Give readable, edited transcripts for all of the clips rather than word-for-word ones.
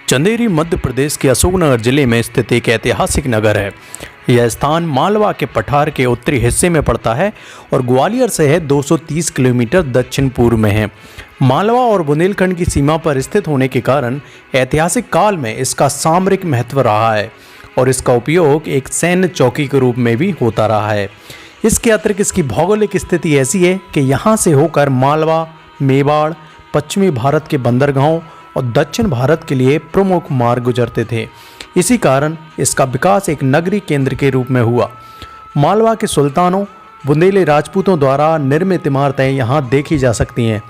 चंदेरी मध्य प्रदेश के अशोकनगर जिले में स्थित एक ऐतिहासिक नगर है। यह स्थान मालवा के पठार के उत्तरी हिस्से में पड़ता है और ग्वालियर से है 230 किलोमीटर दक्षिण पूर्व में है। मालवा और बुंदेलखंड की सीमा पर स्थित होने के कारण ऐतिहासिक काल में इसका सामरिक महत्व रहा है और इसका उपयोग एक सैन्य चौकी के रूप में भी होता रहा है। इसके अतिरिक्त इसकी भौगोलिक स्थिति ऐसी है कि यहाँ से होकर मालवा, मेवाड़, पश्चिमी भारत के बंदरगाहों और दक्षिण भारत के लिए प्रमुख मार्ग गुजरते थे। इसी कारण इसका विकास एक नगरीय केंद्र के रूप में हुआ। मालवा के सुल्तानों, बुंदेली राजपूतों द्वारा निर्मित इमारतें यहाँ देखी जा सकती हैं।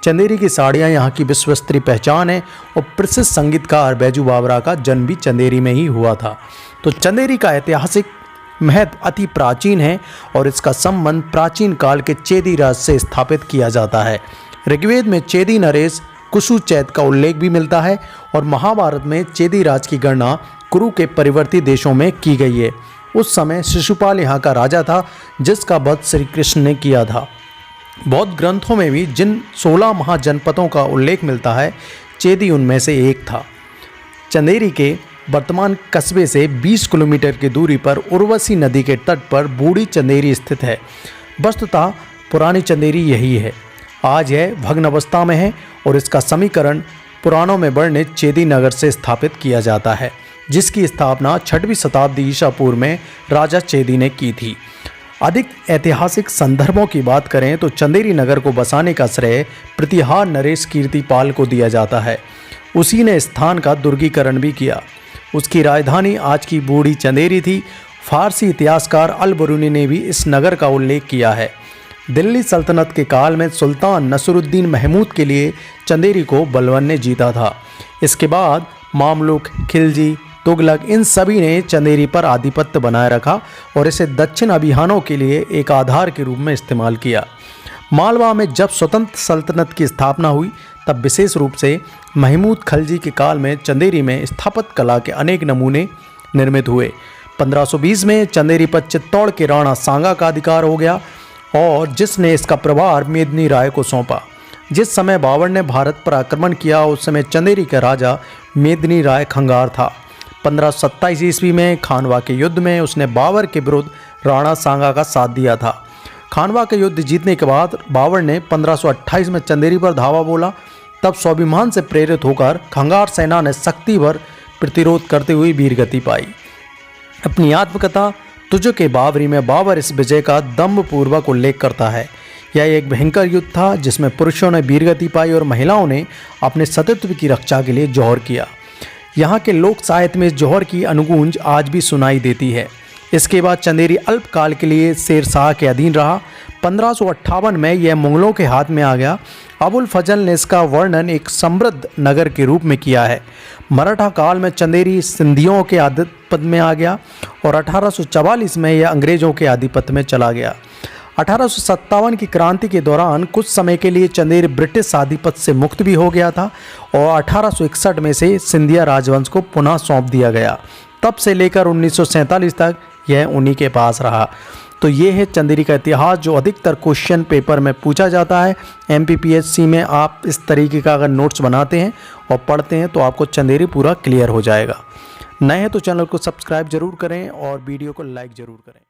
चंदेरी की साड़ियाँ यहाँ की विश्वस्तरीय पहचान है और प्रसिद्ध संगीतकार बैजू बावरा का जन्म भी चंदेरी में ही हुआ था। तो चंदेरी का ऐतिहासिक महत्व अति प्राचीन है और इसका संबंध प्राचीन काल के चेदी राज से स्थापित किया जाता है। ऋग्वेद में चेदी नरेश कुशु चैत का उल्लेख भी मिलता है और महाभारत में चेदी राज की गणना कुरु के परिवर्ती देशों में की गई है। उस समय शिशुपाल यहाँ का राजा था जिसका वध श्री कृष्ण ने किया था। बौद्ध ग्रंथों में भी जिन 16 महाजनपदों का उल्लेख मिलता है, चेदी उनमें से एक था। चंदेरी के वर्तमान कस्बे से 20 किलोमीटर की दूरी पर उर्वशी नदी के तट पर बूढ़ी चंदेरी स्थित है। वस्तुतः पुरानी चंदेरी यही है। आज यह भग्न अवस्था में है और इसका समीकरण पुराणों में वर्णित चेदी नगर से स्थापित किया जाता है, जिसकी स्थापना 6वीं शताब्दी ईसा पूर्व में राजा चेदी ने की थी। अधिक ऐतिहासिक संदर्भों की बात करें तो चंदेरी नगर को बसाने का श्रेय प्रतिहार नरेश कीर्तिपाल को दिया जाता है। उसी ने स्थान का दुर्गीकरण भी किया। उसकी राजधानी आज की बूढ़ी चंदेरी थी। फारसी इतिहासकार अल बरूनी ने भी इस नगर का उल्लेख किया है। दिल्ली सल्तनत के काल में सुल्तान नसरुद्दीन महमूद के लिए चंदेरी को बलबन ने जीता था। इसके बाद मामलुक, खिलजी, तुगलक इन सभी ने चंदेरी पर आधिपत्य बनाए रखा और इसे दक्षिण अभियानों के लिए एक आधार के रूप में इस्तेमाल किया। मालवा में जब स्वतंत्र सल्तनत की स्थापना हुई तब विशेष रूप से महमूद खलजी के काल में चंदेरी में स्थापत्य कला के अनेक नमूने निर्मित हुए। 1520 में चंदेरी पर चित्तौड़ के राणा सांगा का अधिकार हो गया और जिसने इसका प्रभार मेदिनी राय को सौंपा। जिस समय बाबर ने भारत पर आक्रमण किया उस समय चंदेरी का राजा मेदिनी राय खंगार था। 1527 ईस्वी में खानवा के युद्ध में उसने बाबर के विरुद्ध राणा सांगा का साथ दिया था। खानवा के युद्ध जीतने के बाद बाबर ने 1528 में चंदेरी पर धावा बोला। तब स्वाभिमान से प्रेरित होकर खंगार सेना ने शक्ति भर प्रतिरोध करते हुए वीरगति पाई। अपनी आत्मकथा तुझ के बाबरी में बाबर इस विजय का दम्भपूर्वक उल्लेख करता है। यह एक भयंकर युद्ध था जिसमें पुरुषों ने वीरगति पाई और महिलाओं ने अपने सतीत्व की रक्षा के लिए जौहर किया। यहाँ के लोक साहित्य में जौहर की अनुगूंज आज भी सुनाई देती है। इसके बाद चंदेरी अल्पकाल के लिए शेर शाह के अधीन रहा। 1558 में यह मुगलों के हाथ में आ गया। अबुल फजल ने इसका वर्णन एक समृद्ध नगर के रूप में किया है। मराठा काल में चंदेरी सिंधियों के आधिपत्य में आ गया और 1844 में यह अंग्रेजों के आधिपत्य में चला गया। 1857 की क्रांति के दौरान कुछ समय के लिए चंदेरी ब्रिटिश आधिपत्य से मुक्त भी हो गया था और 1861 में से सिंधिया राजवंश को पुनः सौंप दिया गया। तब से लेकर 1947 तक यह उन्हीं के पास रहा। तो ये है चंदेरी का इतिहास जो अधिकतर क्वेश्चन पेपर में पूछा जाता है। MPPSC में आप इस तरीके का अगर नोट्स बनाते हैं और पढ़ते हैं तो आपको चंदेरी पूरा क्लियर हो जाएगा। नए हैं तो चैनल को सब्सक्राइब जरूर करें और वीडियो को लाइक ज़रूर करें।